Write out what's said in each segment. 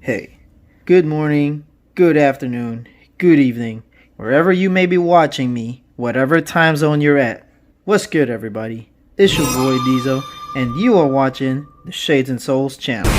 Hey, good morning, good afternoon, good evening, wherever you may be watching me, whatever time zone you're at. What's good, everybody? It's your boy Diesel, and you are watching the Shades and Souls channel.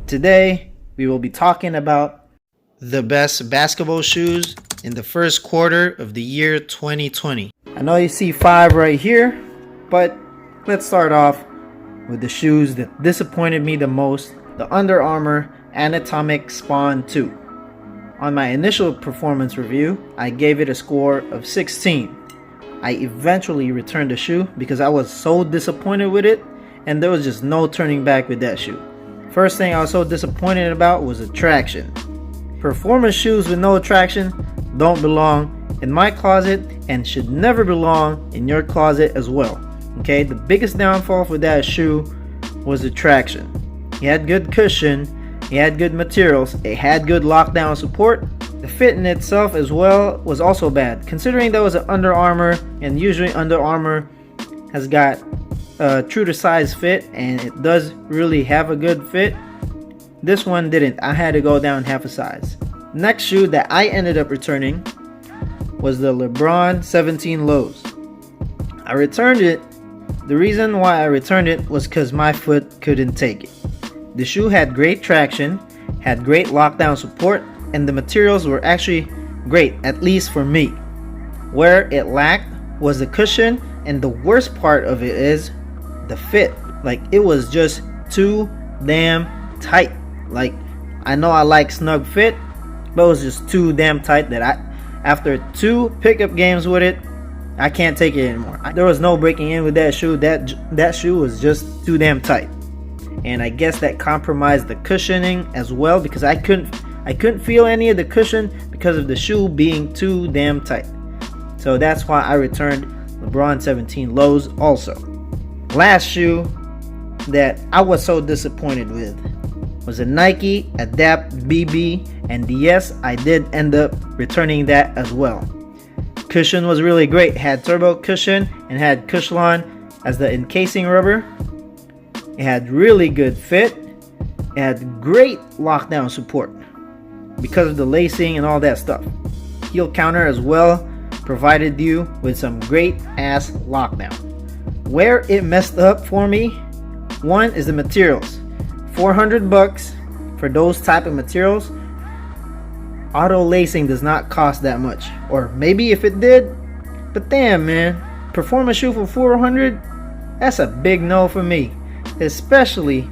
Today, we will be talking about the best basketball shoes in the first quarter of the year 2020. I know you see 5 right here, but let's start off with the shoes that disappointed me the most. The Under Armour Anatomic Spawn 2. On my initial performance review, I gave it a score of 16. I eventually returned the shoe because I was so disappointed with it, and there was just no turning back with that shoe. First thing I was so disappointed about was the traction. Performance shoes with no traction don't belong in my closet and should never belong in your closet as well. Okay, the biggest downfall for that shoe was the traction. It had good cushion, it had good materials, it had good lockdown support. The fit in itself as well was also bad, considering that was an Under Armour, and usually Under Armour has got a true to size fit, and it does really have a good fit. This one didn't. I had to go down half a size. Next shoe that I ended up returning was the LeBron 17 Lows. I returned it. The reason why I returned it was because my foot couldn't take it. The shoe had great traction, had great lockdown support, and the materials were actually great, at least for me. Where it lacked was the cushion, and the worst part of it is the fit. Like, it was just too damn tight. Like, I know I like snug fit, but it was just too damn tight that after 2 pickup games with it, I can't take it anymore. There was no breaking in with that shoe. That shoe was just too damn tight. And I guess that compromised the cushioning as well, because I couldn't feel any of the cushion because of the shoe being too damn tight. So that's why I returned LeBron 17 Lows also. Last shoe that I was so disappointed with was a Nike Adapt BB, and yes, I did end up returning that as well. Cushion was really great. It had turbo cushion and had Cushlon as the encasing rubber. It had really good fit. It had great lockdown support because of the lacing and all that stuff. Heel counter as well provided you with some great ass lockdown. Where it messed up for me, one is the materials. $400 for those type of materials. Auto lacing does not cost that much, or maybe if it did, but damn man, performance shoe for $400, that's a big no for me. Especially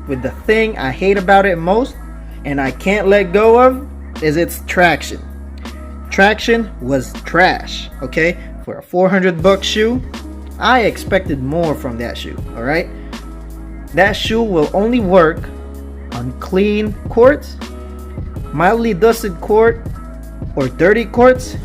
with the thing I hate about it most and I can't let go of is its traction. Traction was trash, okay? For a $400 shoe, I expected more from that shoe, alright? That shoe will only work on clean courts, mildly dusted court, or dirty courts.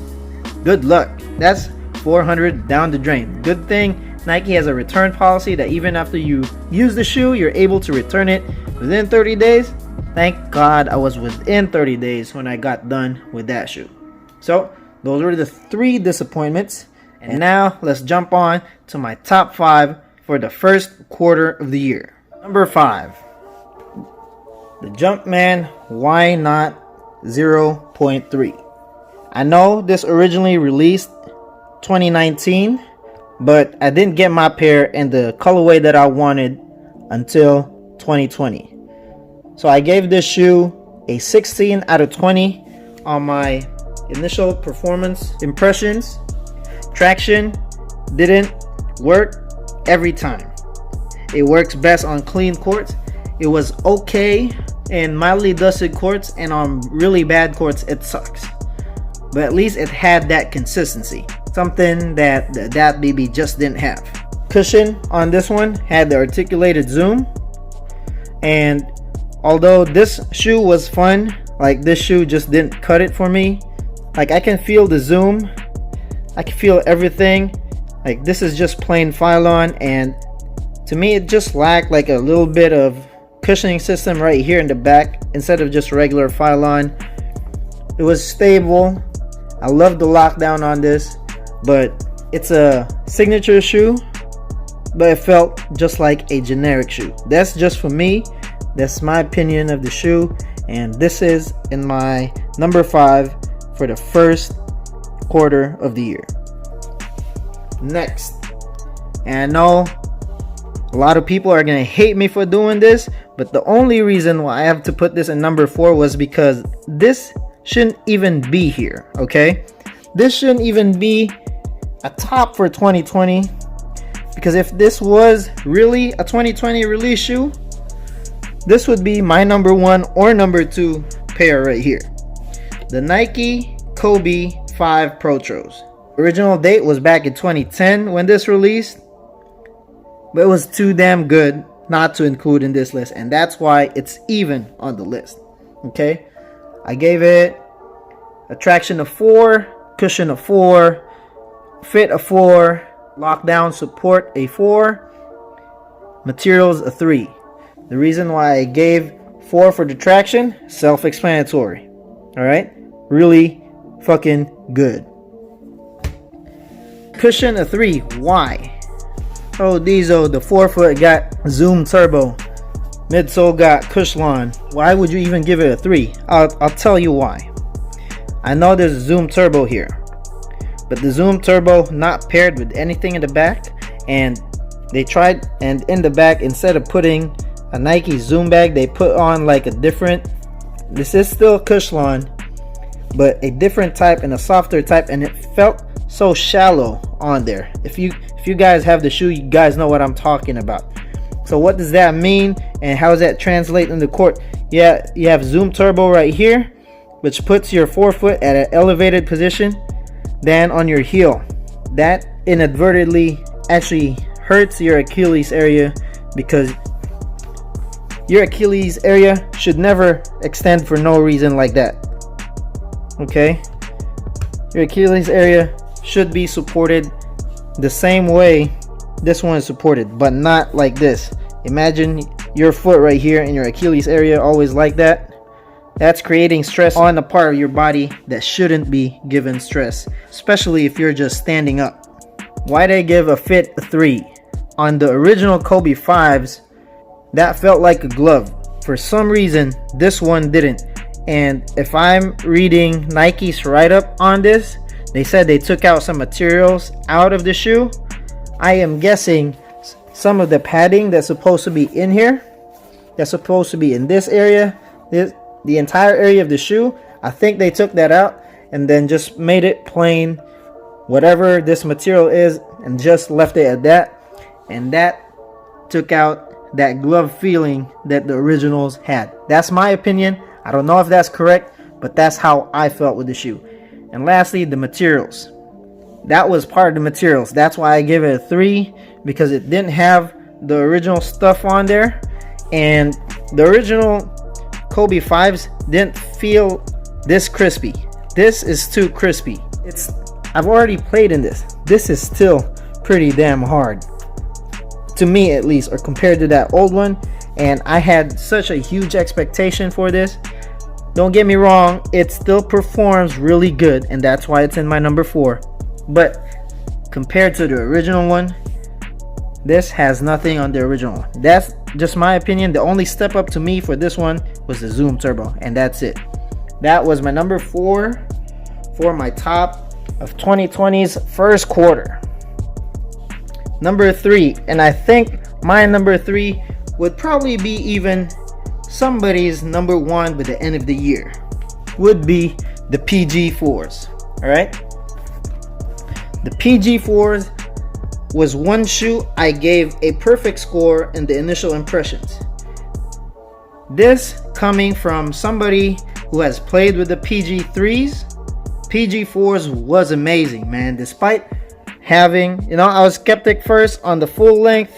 Good luck. That's $400 down the drain. Good thing Nike has a return policy that even after you use the shoe, you're able to return it within 30 days. Thank God I was within 30 days when I got done with that shoe. So those were the 3 disappointments. And now let's jump on to my top 5 for the first quarter of the year. Number 5. The Junkman Why Not 0.3. I know this originally released 2019, but I didn't get my pair in the colorway that I wanted until 2020. So I gave this shoe a 16 out of 20 on my initial performance impressions. Traction didn't work every time. It works best on clean courts. It was okay in mildly dusted courts, and on really bad courts it sucks. But at least it had that consistency, something that the Adapt BB just didn't have. Cushion on this one had the articulated zoom, and although this shoe was fun, like, this shoe just didn't cut it for me. Like, I can feel the zoom, I can feel everything. Like, this is just plain Phylon, and to me it just lacked like a little bit of cushioning system right here in the back instead of just regular Phylon. It was stable. I love the lockdown on this, but it's a signature shoe, but it felt just like a generic shoe. That's just for me, That's my opinion of the shoe, and this is in my number 5 for the first quarter of the year. Next, and I know a lot of people are gonna hate me for doing this, but the only reason why I have to put this in number 4 was because this shouldn't even be here, okay? This shouldn't even be a top for 2020, because if this was really a 2020 release shoe, this would be my number 1 or number 2 pair right here. The Nike Kobe 5 Protros. Original date was back in 2010 when this released, but it was too damn good not to include in this list, and that's why it's even on the list. Okay, I gave it a traction of 4, cushion of 4, fit a 4, lockdown support a 4, materials a 3. The reason why I gave 4 for the traction, self-explanatory. Alright, really fucking good. Cushion a 3. Why? Oh, Diesel, the forefoot got Zoom Turbo, midsole got Cushlon. Why would you even give it a 3? I'll tell you why. I know there's a Zoom Turbo here, but the Zoom Turbo not paired with anything in the back, and they tried, and in the back, instead of putting a Nike Zoom bag, they put on like a different, this is still Cushlon, but a different type and a softer type, and it felt so shallow on there. If you guys have the shoe, you guys know what I'm talking about. So what does that mean, and how does that translate in the court? Yeah, you have Zoom Turbo right here, which puts your forefoot at an elevated position than on your heel. That inadvertently actually hurts your Achilles area, because your Achilles area should never extend for no reason like that. Okay, your Achilles area should be supported the same way this one is supported, but not like this. Imagine your foot right here and your Achilles area always like that. That's creating stress on the part of your body that shouldn't be given stress, especially if you're just standing up. Why they give a fit a 3? On the original Kobe 5s, that felt like a glove. For some reason, this one didn't. And if I'm reading Nike's write-up on this, they said they took out some materials out of the shoe. I am guessing some of the padding that's supposed to be in here, that's supposed to be in this area, the entire area of the shoe, I think they took that out and then just made it plain, whatever this material is, and just left it at that. And that took out that glove feeling that the originals had. That's my opinion. I don't know if that's correct, but that's how I felt with the shoe. And lastly, the materials. That was part of the materials. That's why I give it a 3, because it didn't have the original stuff on there, and the original Kobe 5s didn't feel this crispy. This is too crispy. I've already played in this. This is still pretty damn hard, to me at least, or compared to that old one. And I had such a huge expectation for this. Don't get me wrong, it still performs really good, and that's why it's in my number 4. But compared to the original one, this has nothing on the original one. That's just my opinion. The only step up to me for this one was the Zoom Turbo, and that's it. That was my number 4 for my top of 2020's first quarter. Number 3, and I think my number 3 would probably be even somebody's number 1 by the end of the year, would be the PG4s. Alright, the PG4s was one shoe I gave a perfect score in the initial impressions. This coming from somebody who has played with the PG3s, PG4s was amazing, man. Despite having, I was skeptic first on the full length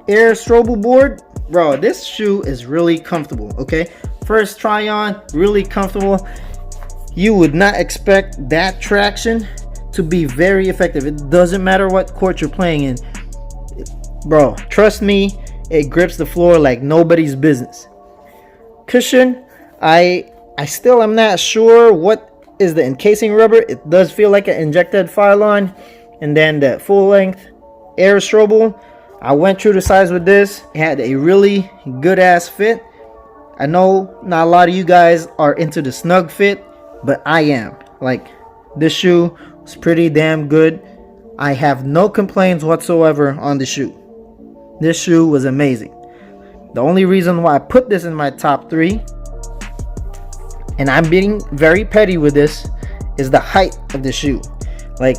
Air Strobel board. Bro, this shoe is really comfortable, okay? First try on, really comfortable. You would not expect that traction to be very effective. It doesn't matter what court you're playing in. Bro, trust me, it grips the floor like nobody's business. Cushion, I still am not sure what is the encasing rubber. It does feel like an injected Phylon. And then the full length Air Strobel, I went through the size with this. It had a really good ass fit. I know not a lot of you guys are into the snug fit, but I am. Like, this shoe was pretty damn good. I have no complaints whatsoever on the shoe. This shoe was amazing. The only reason why I put this in my top 3, and I'm being very petty with this, is the height of the shoe. Like,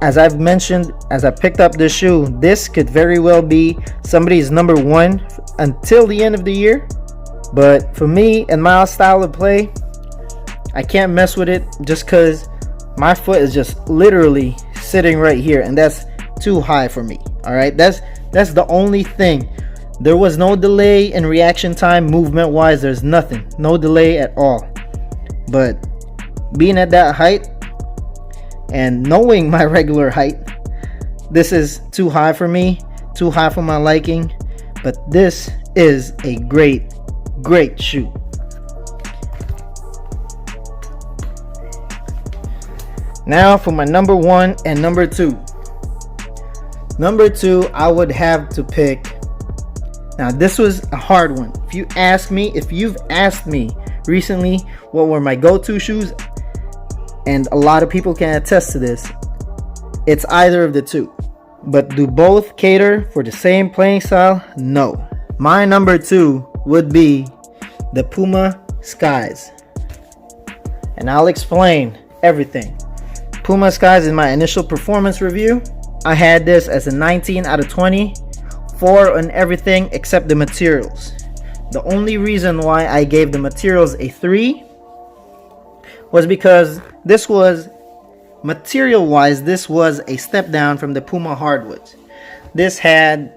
as I've mentioned, as I picked up this shoe, this could very well be somebody's number 1 until the end of the year. But for me and my style of play, I can't mess with it just because my foot is just literally sitting right here, and that's too high for me. All right, that's the only thing. There was no delay in reaction time, movement wise. There's nothing, no delay at all. But being at that height and knowing my regular height, this is too high for me, too high for my liking. But this is a great shoe. Now for my number 1 and number 2. Number 2, I would have to pick. Now this was a hard one. If you've asked me recently what were my go-to shoes, and a lot of people can attest to this, it's either of the two. But do both cater for the same playing style? No. My number 2 would be the Puma Skies, and I'll explain everything. Puma Skies, in my initial performance review, I had this as a 19 out of 20, 4 on everything except the materials. The only reason why I gave the materials a 3 was because this was, material wise, this was a step down from the Puma hardwoods. This had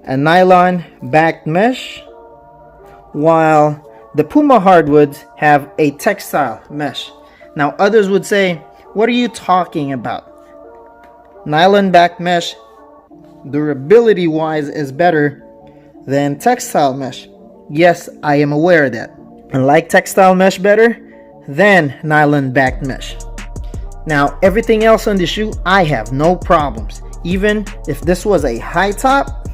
a nylon backed mesh, while the Puma hardwoods have a textile mesh. Now others would say, what are you talking about? Nylon backed mesh, durability wise, is better than textile mesh. Yes, I am aware of that. I like textile mesh better than nylon backed mesh. Now everything else on the shoe, I have no problems. Even if this was a high top,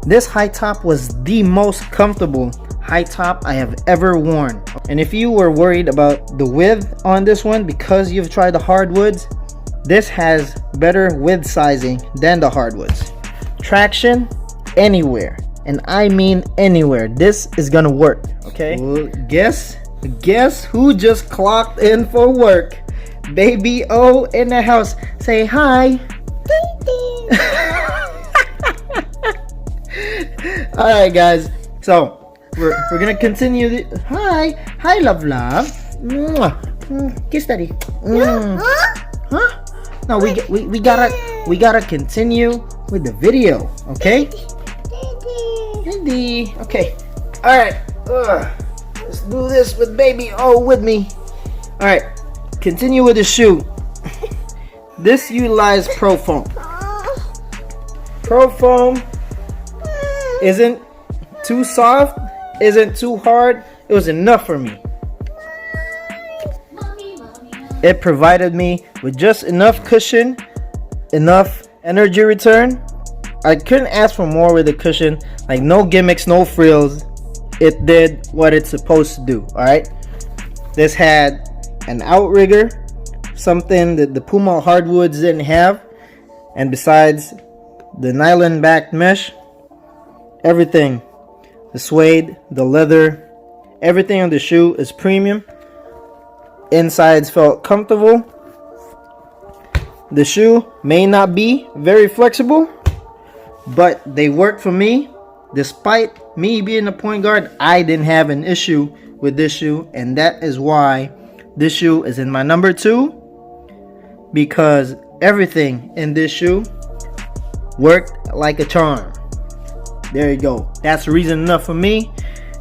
this high top was the most comfortable high top I have ever worn. And if you were worried about the width on this one because you've tried the hardwoods, this has better width sizing than the hardwoods. Traction anywhere, and I mean anywhere, this is gonna work. Okay, well, guess who just clocked in for work? Baby O in the house. Say hi. All right guys, so we're gonna continue the hi love kiss daddy. Huh? No, we gotta continue with the video, okay? Daddy. Okay, all right, let's do this with baby O with me. All right, continue with the shoe. This utilized Pro Foam. Pro Foam isn't too soft, isn't too hard. It was enough for me. It provided me with just enough cushion, enough energy return. I couldn't ask for more with the cushion. Like, no gimmicks, no frills. It did what it's supposed to do. All right. This had an outrigger, something that the Puma hardwoods didn't have, and besides the nylon backed mesh, everything, the suede, the leather, everything on the shoe is premium. Insides felt comfortable. The shoe may not be very flexible, but they work for me. Despite me being a point guard, I didn't have an issue with this shoe, and that is why this shoe is in my number 2, because everything in this shoe worked like a charm. There you go. That's reason enough for me,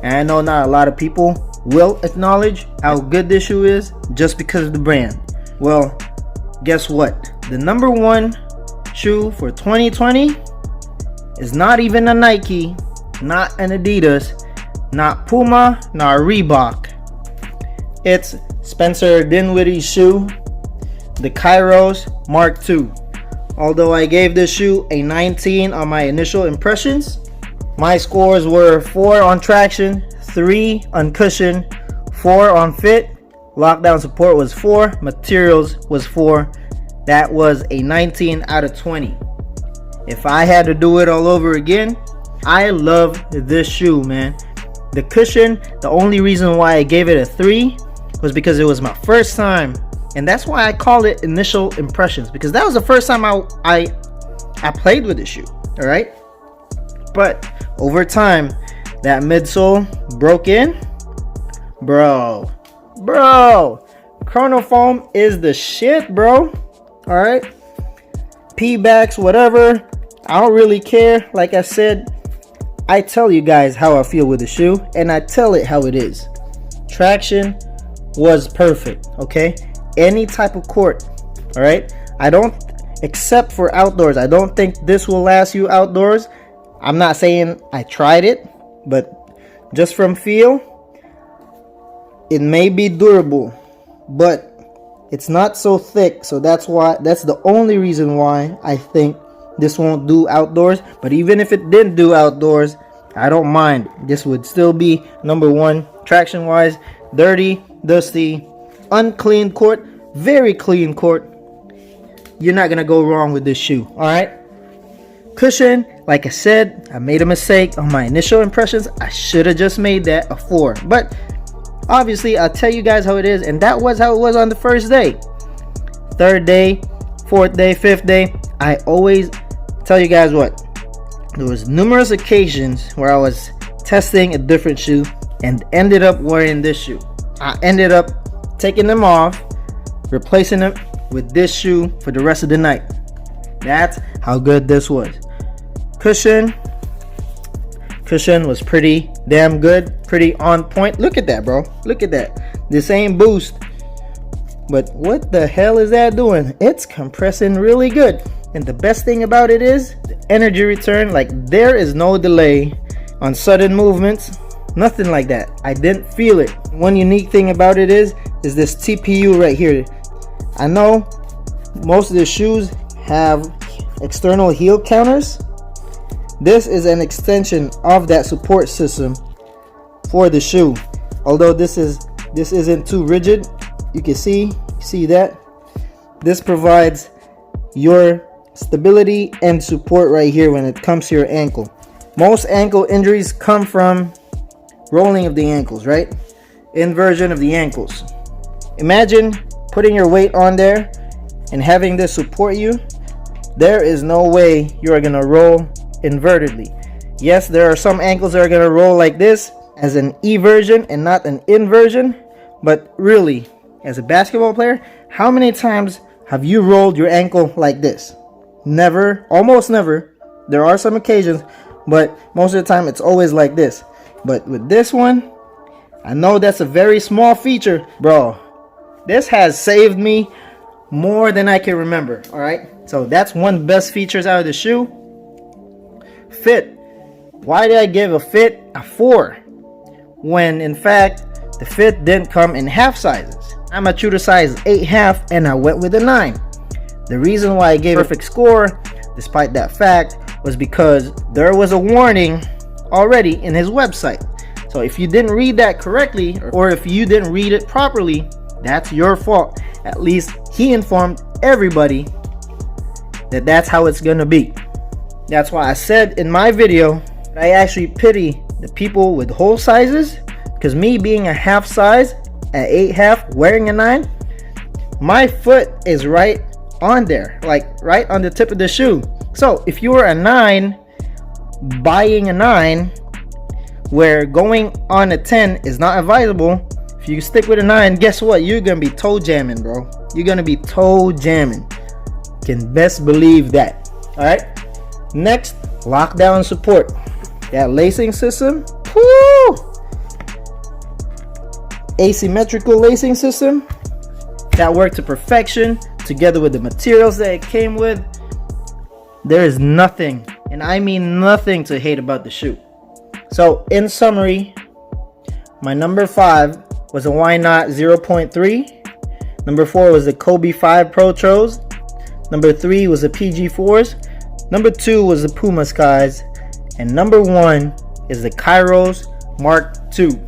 and I know not a lot of people will acknowledge how good this shoe is just because of the brand. Well, guess what? The number 1 shoe for 2020 is not even a Nike, not an Adidas, not Puma, nor Reebok. It's Spencer Dinwiddie's shoe, the Kairos Mark II. Although I gave this shoe a 19 on my initial impressions, my scores were 4 on traction, 3 on cushion, 4 on fit. Lockdown support was 4. Materials was 4. That was a 19 out of 20. If I had to do it all over again, I love this shoe, man. The cushion, the only reason why I gave it a 3 was because it was my first time. And that's why I call it initial impressions, because that was the first time I played with the shoe. All right. But over time, that midsole broke in. Bro, Chronofoam is the shit, bro. All right, P-backs, whatever, I don't really care. Like I said, I tell you guys how I feel with the shoe, and I tell it how it is. Traction was perfect. Okay, any type of court. All right, I don't, except for outdoors, I don't think this will last you outdoors. I'm not saying I tried it, but just from feel, it may be durable, but it's not so thick. So that's the only reason why I think this won't do outdoors. But even if it didn't do outdoors, I don't mind. This would still be number 1 traction wise. Dirty, dusty, unclean court, very clean court. You're not gonna go wrong with this shoe. All right. Cushion, like I said, I made a mistake on my initial impressions. I should have just made that a 4, but obviously I'll tell you guys how it is, and that was how it was on the first day. 3rd day, 4th day, 5th day, I always tell you guys what, there was numerous occasions where I was testing a different shoe and ended up wearing this shoe. I ended up taking them off, replacing them with this shoe for the rest of the night. That's how good this was. Cushion was pretty damn good, pretty on point. Look at that, bro. Look at that. This ain't boost, but what the hell is that doing? It's compressing really good. And the best thing about it is the energy return. Like, there is no delay on sudden movements, nothing like that. I didn't feel it. One unique thing about it is this TPU right here. I know most of the shoes have external heel counters. This is an extension of that support system for the shoe. Although this isn't too rigid, you can see that this provides your stability and support right here when it comes to your ankle. Most ankle injuries come from rolling of the ankles, right? Inversion of the ankles. Imagine putting your weight on there and having this support you. There is no way you are gonna roll invertedly. Yes, there are some ankles that are gonna roll like this as an eversion and not an inversion, but really, as a basketball player, how many times have you rolled your ankle like this? Never, almost never. There are some occasions, but most of the time it's always like this. But with this one, I know that's a very small feature, bro. This has saved me more than I can remember. All right, so that's one best features out of the shoe. Fit. Why did I give a fit a 4 when in fact the fit didn't come in half sizes? I'm a true to size 8.5 and I went with a 9. The reason why I gave a perfect score despite that fact was because there was a warning already in his website. So if you didn't read that correctly, or if you didn't read it properly, that's your fault. At least he informed everybody that that's how it's gonna be. That's why I said in my video, I actually pity the people with whole sizes, because me being a half size at 8.5 wearing a 9, my foot is right on there, like right on the tip of the shoe. So if you were a 9 buying a 9 where going on a 10 is not advisable, if you stick with a 9, guess what? You're gonna be toe jamming, bro. You're gonna be toe jamming. Can best believe that. All right, next, lockdown support. That lacing system, whoo! Asymmetrical lacing system that worked to perfection, together with the materials that it came with. There is nothing, and I mean nothing, to hate about the shoe. So in summary, my number 5 was a Why Not 0.3. Number 4 was the Kobe 5 Protros. Number 3 was the PG4s. Number 2 was the Puma Skies. And number 1 is the Kairos Mark II.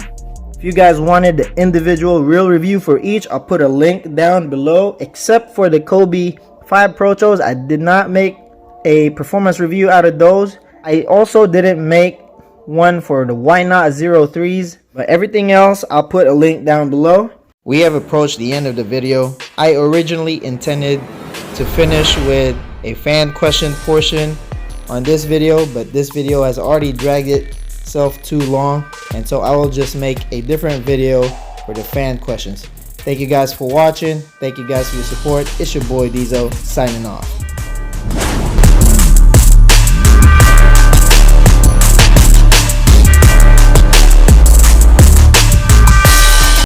If you guys wanted the individual real review for each, I'll put a link down below. Except for the Kobe 5 Protos, I did not make a performance review out of those. I also didn't make one for the Why Not 03s, but everything else I'll put a link down below. We have approached the end of the video. I originally intended to finish with a fan question portion on this video, but this video has already dragged itself too long, and so I will just make a different video for the fan questions. Thank you guys for watching. Thank you guys for your support. It's your boy Diesel signing off.